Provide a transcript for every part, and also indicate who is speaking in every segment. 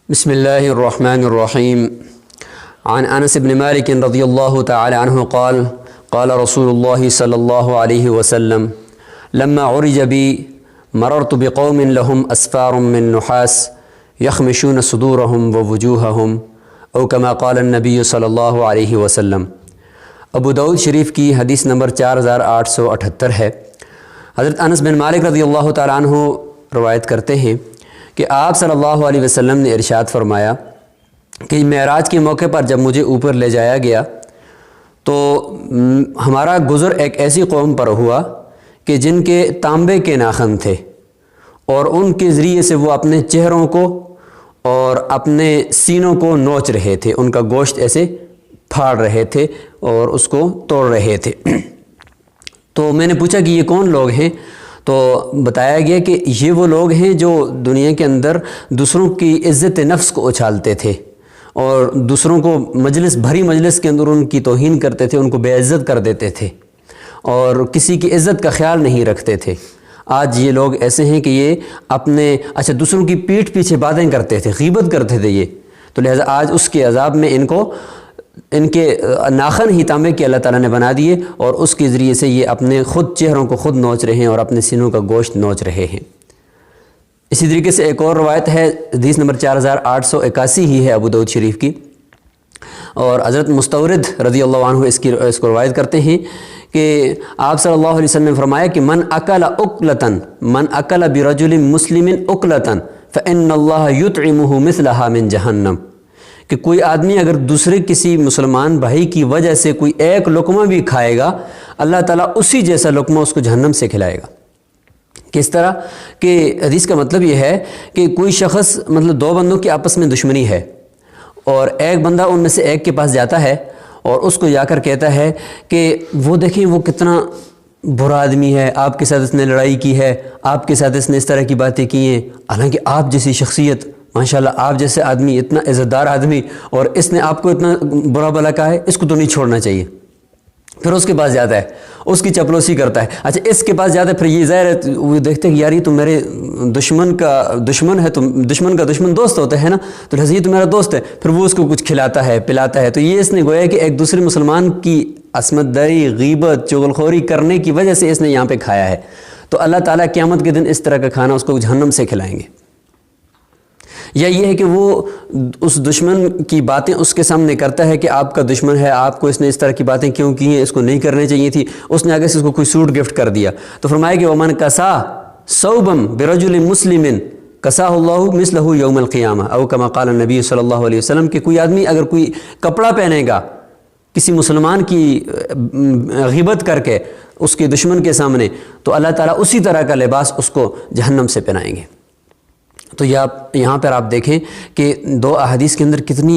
Speaker 1: بسم اللہ الرحمن الرحیم عن انس بن مالک رضی اللہ تعالی عنہ قال قال رسول اللہ صلی اللہ علیہ وسلم لما عرج بی مررت بقوم لهم اسفار من نحاس يخمشون صدورهم ووجوههم او كما قال النبی صلی اللہ علیہ وسلم۔ ابو داؤد شریف کی حدیث نمبر 4878 ہے۔ حضرت انس بن مالک رضی اللہ تعالی عنہ روایت کرتے ہیں کہ آپ صلی اللہ علیہ وسلم نے ارشاد فرمایا کہ معراج کے موقع پر جب مجھے اوپر لے جایا گیا تو ہمارا گزر ایک ایسی قوم پر ہوا کہ جن کے تانبے کے ناخن تھے اور ان کے ذریعے سے وہ اپنے چہروں کو اور اپنے سینوں کو نوچ رہے تھے، ان کا گوشت ایسے پھاڑ رہے تھے اور اس کو توڑ رہے تھے۔ تو میں نے پوچھا کہ یہ کون لوگ ہیں؟ تو بتایا گیا کہ یہ وہ لوگ ہیں جو دنیا کے اندر دوسروں کی عزت نفس کو اچھالتے تھے اور دوسروں کو بھری مجلس کے اندر ان کی توہین کرتے تھے، ان کو بے عزت کر دیتے تھے اور کسی کی عزت کا خیال نہیں رکھتے تھے۔ آج یہ لوگ ایسے ہیں کہ یہ دوسروں کی پیٹھ پیچھے باتیں کرتے تھے، غیبت کرتے تھے یہ، تو لہٰذا آج اس کے عذاب میں ان کے ناخن ہی تانبے کے اللہ تعالیٰ نے بنا دیے اور اس کے ذریعے سے یہ اپنے خود چہروں کو خود نوچ رہے ہیں اور اپنے سینوں کا گوشت نوچ رہے ہیں۔ اسی طریقے سے ایک اور روایت ہے، حدیث نمبر 4881 ہی ہے ابو داؤد شریف کی، اور حضرت مستورد رضی اللہ عنہ اس کو روایت کرتے ہیں کہ آپ صلی اللہ علیہ وسلم نے فرمایا کہ من اکل برجل مسلم اکلتن فإن اللہ یطعمہ مثلہا من جہنم، کہ کوئی آدمی اگر دوسرے کسی مسلمان بھائی کی وجہ سے کوئی ایک لقمہ بھی کھائے گا، اللہ تعالیٰ اسی جیسا لقمہ اس کو جہنم سے کھلائے گا۔ کس طرح کہ حدیث کا مطلب یہ ہے کہ کوئی شخص دو بندوں کی آپس میں دشمنی ہے اور ایک بندہ ان میں سے ایک کے پاس جاتا ہے اور اس کو جا کر کہتا ہے کہ وہ دیکھیں وہ کتنا برا آدمی ہے، آپ کے ساتھ اس نے لڑائی کی ہے، آپ کے ساتھ اس نے اس طرح کی باتیں کی ہیں، حالانکہ آپ جیسی شخصیت، ماشاءاللہ آپ جیسے آدمی، اتنا عزت دار آدمی، اور اس نے آپ کو اتنا برا بھلا کہا ہے، اس کو تو نہیں چھوڑنا چاہیے۔ پھر اس کے پاس جاتا ہے، اس کی چپلوسی کرتا ہے، اس کے پاس جاتا ہے، پھر یہ ظاہر ہے وہ دیکھتے ہیں کہ یار یہ تو میرے دشمن کا دشمن ہے، تو دشمن کا دشمن دوست ہوتا ہے نا، تو لہٰذا یہ تو میرا دوست ہے، پھر وہ اس کو کچھ کھلاتا ہے پلاتا ہے۔ تو یہ اس نے گویا کہ ایک دوسرے مسلمان کی عصمت دری، غیبت، چغلخوری کرنے کی وجہ سے اس نے یہاں پہ کھایا ہے، تو اللہ تعالیٰ قیامت کے دن اس طرح کا کھانا اس کو جہنم سے کھلائیں گے۔ یا یہ ہے کہ وہ اس دشمن کی باتیں اس کے سامنے کرتا ہے کہ آپ کا دشمن ہے، آپ کو اس نے اس طرح کی باتیں کیوں کی ہیں، اس کو نہیں کرنے چاہیے تھی، اس نے آگے سے اس کو کوئی سوٹ گفٹ کر دیا، تو فرمایا کہ وَمَنْ كَسَا ثَوْبًا بِرَجُلٍ مُسْلِمٍ كَسَاهُ اللَّهُ مِثْلَهُ يَوْمَ الْقِيَامَةِ او كما قال النبی صلی اللہ علیہ وسلم، کہ کوئی آدمی اگر کوئی کپڑا پہنے گا کسی مسلمان کی غیبت کر کے اس کے دشمن کے سامنے، تو اللہ تعالیٰ اسی طرح کا لباس اس کو جہنم سے پہنائیں گے۔ تو یہاں پر آپ دیکھیں کہ دو احادیث کے اندر کتنی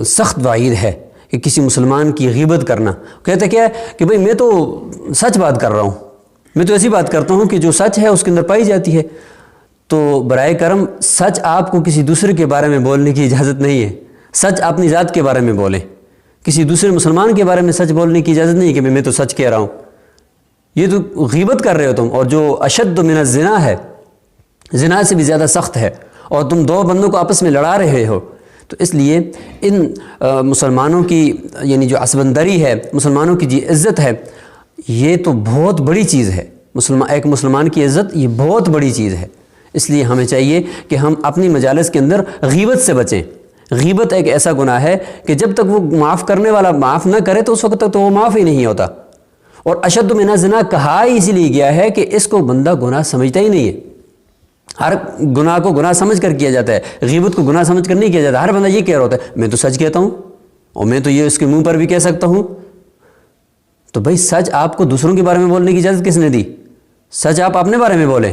Speaker 1: سخت وعید ہے کہ کسی مسلمان کی غیبت کرنا۔ کہتے کیا ہے کہ بھئی میں تو سچ بات کر رہا ہوں، میں تو ایسی بات کرتا ہوں کہ جو سچ ہے اس کے اندر پائی جاتی ہے، تو برائے کرم سچ آپ کو کسی دوسرے کے بارے میں بولنے کی اجازت نہیں ہے، سچ اپنی ذات کے بارے میں بولیں، کسی دوسرے مسلمان کے بارے میں سچ بولنے کی اجازت نہیں ہے کہ میں تو سچ کہہ رہا ہوں، یہ تو غیبت کر رہے ہو تم، اور جو اشد من الزنا ہے، زنا سے بھی زیادہ سخت ہے، اور تم دو بندوں کو آپس میں لڑا رہے ہو۔ تو اس لیے ان مسلمانوں کی یعنی جو عصبندری ہے، مسلمانوں کی جو عزت ہے، یہ تو بہت بڑی چیز ہے، ایک مسلمان کی عزت یہ بہت بڑی چیز ہے۔ اس لیے ہمیں چاہیے کہ ہم اپنی مجالس کے اندر غیبت سے بچیں۔ غیبت ایک ایسا گناہ ہے کہ جب تک وہ معاف کرنے والا معاف نہ کرے تو اس وقت تک تو وہ معاف ہی نہیں ہوتا، اور اشد من الزنا کہا ہی اسی لیے گیا ہے کہ اس کو بندہ گناہ سمجھتا ہی نہیں ہے۔ ہر گناہ کو گناہ سمجھ کر کیا جاتا ہے، غیبت کو گناہ سمجھ کر نہیں کیا جاتا۔ ہر بندہ یہ کہہ رہا ہوتا ہے میں تو سچ کہتا ہوں، اور میں تو یہ اس کے منہ پر بھی کہہ سکتا ہوں۔ تو بھائی سچ آپ کو دوسروں کے بارے میں بولنے کی اجازت کس نے دی؟ سچ آپ اپنے بارے میں بولیں۔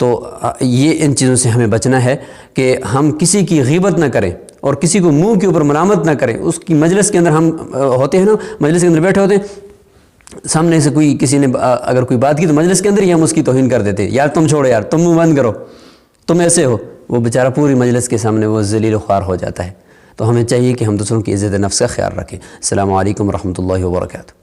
Speaker 1: تو یہ ان چیزوں سے ہمیں بچنا ہے کہ ہم کسی کی غیبت نہ کریں اور کسی کو منہ کے اوپر ملامت نہ کریں۔ اس کی مجلس کے اندر ہم ہوتے ہیں نا، مجلس کے اندر بیٹھے ہوتے ہیں، سامنے سے کسی نے اگر کوئی بات کی تو مجلس کے اندر ہی ہم اس کی توہین کر دیتے ہیں، یار تم چھوڑو، یار تم منہ بند کرو، تم ایسے ہو، وہ بیچارہ پوری مجلس کے سامنے وہ ذلیل و خوار ہو جاتا ہے۔ تو ہمیں چاہیے کہ ہم دوسروں کی عزت نفس کا خیال رکھیں۔ السلام علیکم ورحمۃ اللہ وبرکاتہ۔